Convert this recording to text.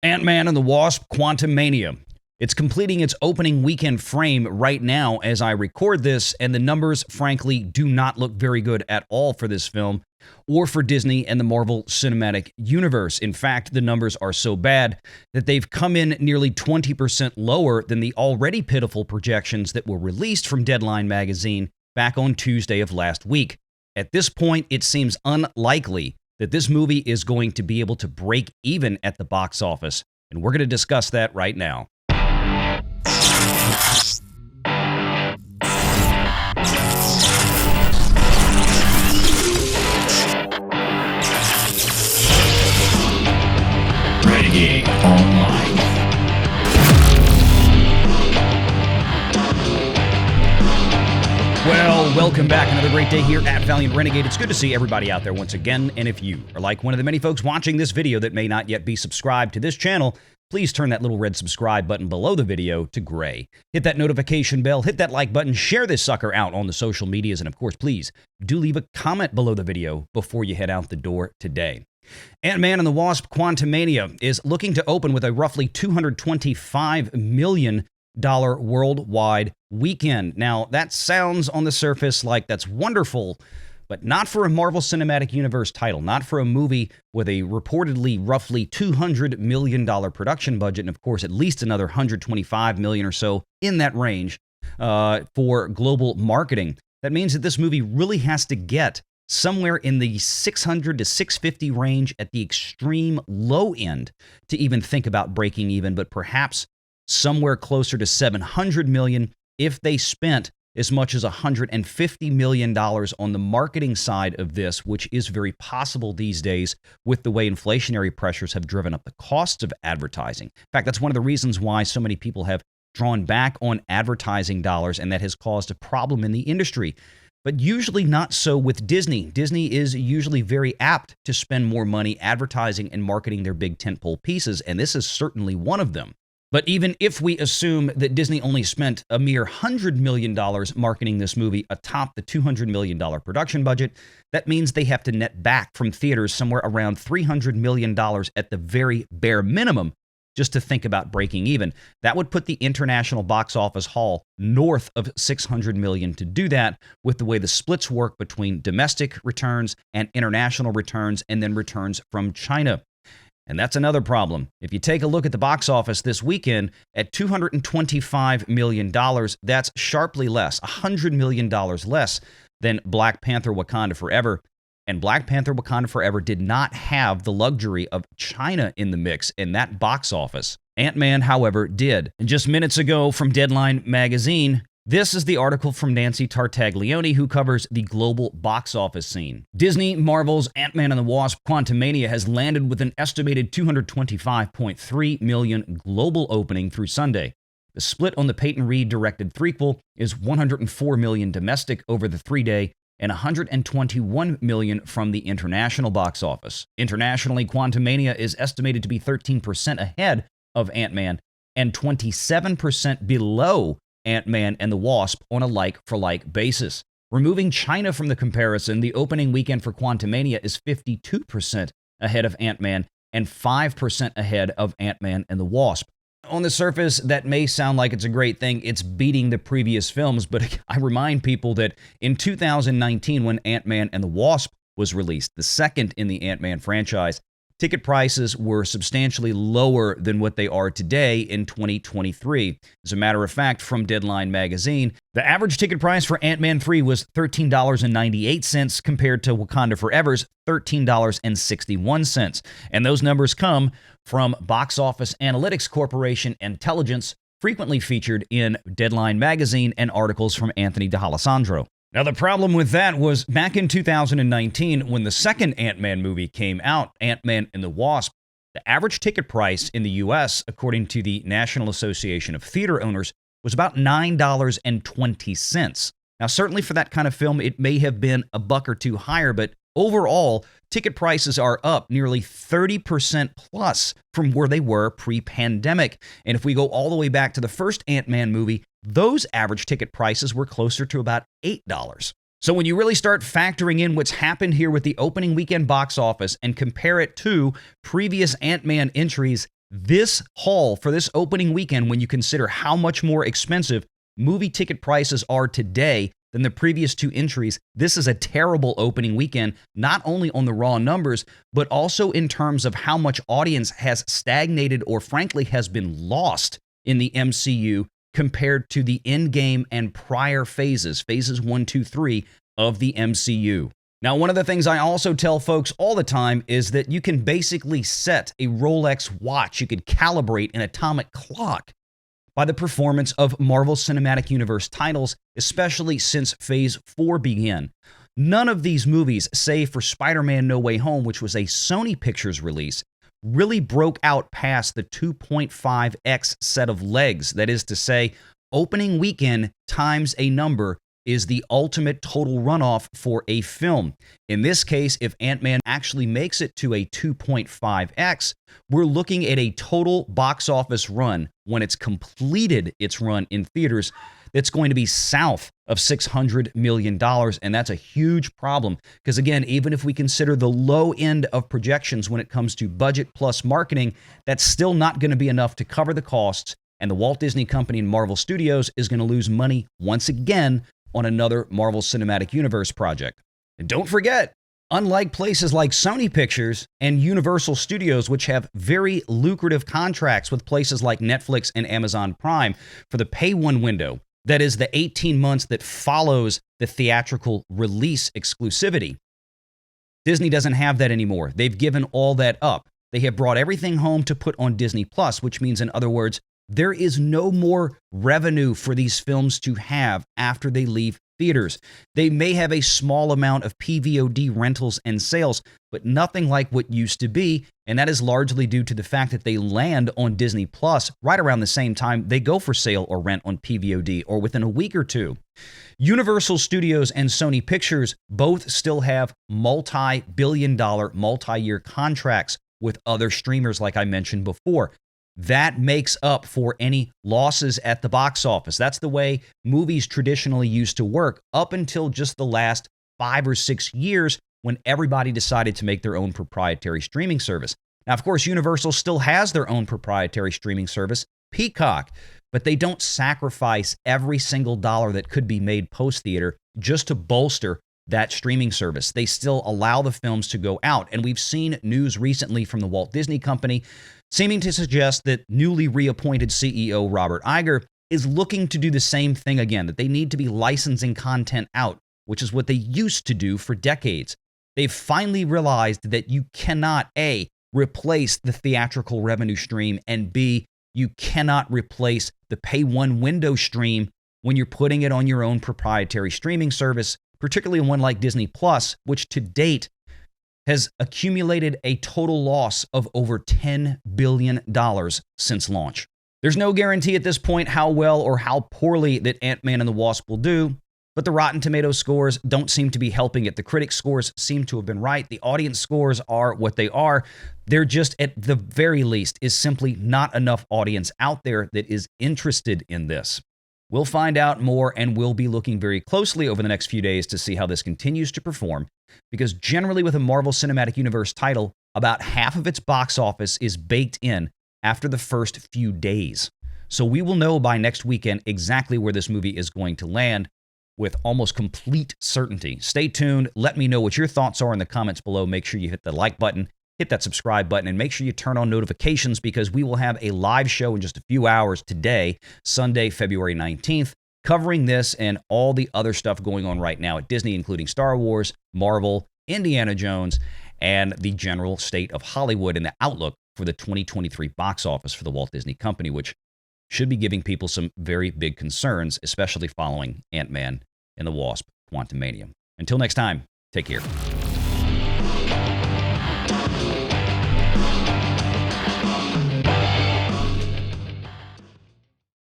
Ant-Man and the Wasp Quantumania. It's completing its opening weekend frame right now as I record this, and the numbers, frankly, do not look very good at all for this film or for Disney and the Marvel Cinematic Universe. In fact, the numbers are so bad that they've come in nearly 20% lower than the already pitiful projections that were released from Deadline magazine back on Tuesday of last week. At this point, it seems unlikely that this movie is going to be able to break even at the box office, and we're going to discuss that right now. Renegade Online. Well, welcome back. Another great day here at Valiant Renegade. It's good to see everybody out there once again. And if you are like one of the many folks watching this video that may not yet be subscribed to this channel, please turn that little red subscribe button below the video to gray. Hit that notification bell, hit that like button, share this sucker out on the social medias, and of course, please do leave a comment below the video before you head out the door today. Ant-Man and the Wasp Quantumania is looking to open with a roughly $225 million worldwide weekend. Now, that sounds on the surface like that's wonderful, but not for a Marvel Cinematic Universe title, not for a movie with a reportedly roughly $200 million production budget, and of course at least another $125 million or so in that range for global marketing. That means that this movie really has to get somewhere in the 600 to 650 range at the extreme low end to even think about breaking even, but perhaps somewhere closer to $700 million if they spent as much as $150 million on the marketing side of this, which is very possible these days with the way inflationary pressures have driven up the costs of advertising. In fact, that's one of the reasons why so many people have drawn back on advertising dollars, and that has caused a problem in the industry. But usually not so with Disney. Disney is usually very apt to spend more money advertising and marketing their big tentpole pieces, and this is certainly one of them. But even if we assume that Disney only spent a mere $100 million marketing this movie atop the $200 million production budget, that means they have to net back from theaters somewhere around $300 million at the very bare minimum just to think about breaking even. That would put the international box office haul north of $600 million to do that, with the way the splits work between domestic returns and international returns, and then returns from China. And that's another problem. If you take a look at the box office this weekend at $225 million, that's sharply less, $100 million less than Black Panther: Wakanda Forever. And Black Panther: Wakanda Forever did not have the luxury of China in the mix in that box office. Ant-Man, however, did. And just minutes ago from Deadline magazine, this is the article from Nancy Tartaglione, who covers the global box office scene. Disney Marvel's Ant-Man and the Wasp Quantumania has landed with an estimated $225.3 million global opening through Sunday. The split on the Peyton Reed-directed threequel is $104 million domestic over the 3-day and $121 million from the international box office. Internationally, Quantumania is estimated to be 13% ahead of Ant-Man and 27% below Ant-Man and the Wasp on a like-for-like basis. Removing China from the comparison, the opening weekend for Quantumania is 52% ahead of Ant-Man and 5% ahead of Ant-Man and the Wasp. On the surface, that may sound like it's a great thing. It's beating the previous films, but I remind people that in 2019, when Ant-Man and the Wasp was released, the second in the Ant-Man franchise, ticket prices were substantially lower than what they are today in 2023. As a matter of fact, from Deadline magazine, the average ticket price for Ant-Man 3 was $13.98 compared to Wakanda Forever's $13.61. And those numbers come from Box Office Analytics Corporation intelligence, frequently featured in Deadline magazine and articles from Anthony D'Alessandro. Now, the problem with that was back in 2019, when the second Ant-Man movie came out, Ant-Man and the Wasp, the average ticket price in the U.S., according to the National Association of Theater Owners, was about $9.20. Now, certainly for that kind of film, it may have been a buck or two higher, but overall, ticket prices are up nearly 30% plus from where they were pre-pandemic. And if we go all the way back to the first Ant-Man movie, those average ticket prices were closer to about $8. So when you really start factoring in what's happened here with the opening weekend box office and compare it to previous Ant-Man entries, This haul for this opening weekend, when you consider how much more expensive movie ticket prices are today than the previous two entries, this is a terrible opening weekend, not only on the raw numbers, but also in terms of how much audience has stagnated or frankly has been lost in the MCU compared to the endgame and prior phases 1, 2, 3 of the MCU. Now, one of the things I also tell folks all the time is that you can basically set a Rolex watch, you could calibrate an atomic clock by the performance of Marvel Cinematic Universe titles, especially since Phase 4 began. None of these movies, save for Spider-Man No Way Home, which was a Sony Pictures release, really broke out past the 2.5x set of legs. That is to say, opening weekend times a number is the ultimate total runoff for a film. In this case, if Ant-Man actually makes it to a 2.5x, we're looking at a total box office run when it's completed its run in theaters that's going to be south of $600 million, and that's a huge problem because, again, even if we consider the low end of projections when it comes to budget plus marketing, that's still not going to be enough to cover the costs, and the Walt Disney Company and Marvel Studios is going to lose money once again on another Marvel Cinematic Universe project. And don't forget, unlike places like Sony Pictures and Universal Studios, which have very lucrative contracts with places like Netflix and Amazon Prime for the pay one window, that is the 18 months that follows the theatrical release exclusivity, Disney doesn't have that anymore. They've given all that up. They have brought everything home to put on Disney Plus, which means, in other words, there is no more revenue for these films to have after they leave theaters. They may have a small amount of PVOD rentals and sales, but nothing like what used to be, and that is largely due to the fact that they land on Disney Plus right around the same time they go for sale or rent on PVOD, or within a week or two. Universal Studios and Sony Pictures both still have multi-billion-dollar, multi-year contracts with other streamers, like I mentioned before. That makes up for any losses at the box office. That's the way movies traditionally used to work up until just the last 5 or 6 years when everybody decided to make their own proprietary streaming service. Now, of course, Universal still has their own proprietary streaming service, Peacock, but they don't sacrifice every single dollar that could be made post-theater just to bolster that streaming service. They still allow the films to go out, and we've seen news recently from the Walt Disney Company seeming to suggest that newly reappointed CEO Robert Iger is looking to do the same thing again, that they need to be licensing content out, which is what they used to do for decades. They've finally realized that you cannot, A, replace the theatrical revenue stream, and B, you cannot replace the pay one window stream when you're putting it on your own proprietary streaming service, particularly one like Disney Plus, which to date has accumulated a total loss of over $10 billion since launch. There's no guarantee at this point how well or how poorly that Ant-Man and the Wasp will do, but the Rotten Tomatoes scores don't seem to be helping it. The critic scores seem to have been right. The audience scores are what they are. They're just, at the very least, is simply not enough audience out there that is interested in this. We'll find out more, and we'll be looking very closely over the next few days to see how this continues to perform, because generally with a Marvel Cinematic Universe title, about half of its box office is baked in after the first few days. So we will know by next weekend exactly where this movie is going to land with almost complete certainty. Stay tuned. Let me know what your thoughts are in the comments below. Make sure you hit the like button, hit that subscribe button, and make sure you turn on notifications, because we will have a live show in just a few hours today, Sunday, February 19th, covering this and all the other stuff going on right now at Disney, including Star Wars, Marvel, Indiana Jones, and the general state of Hollywood and the outlook for the 2023 box office for the Walt Disney Company, which should be giving people some very big concerns, especially following Ant-Man and the Wasp Quantumania. Until next time, take care.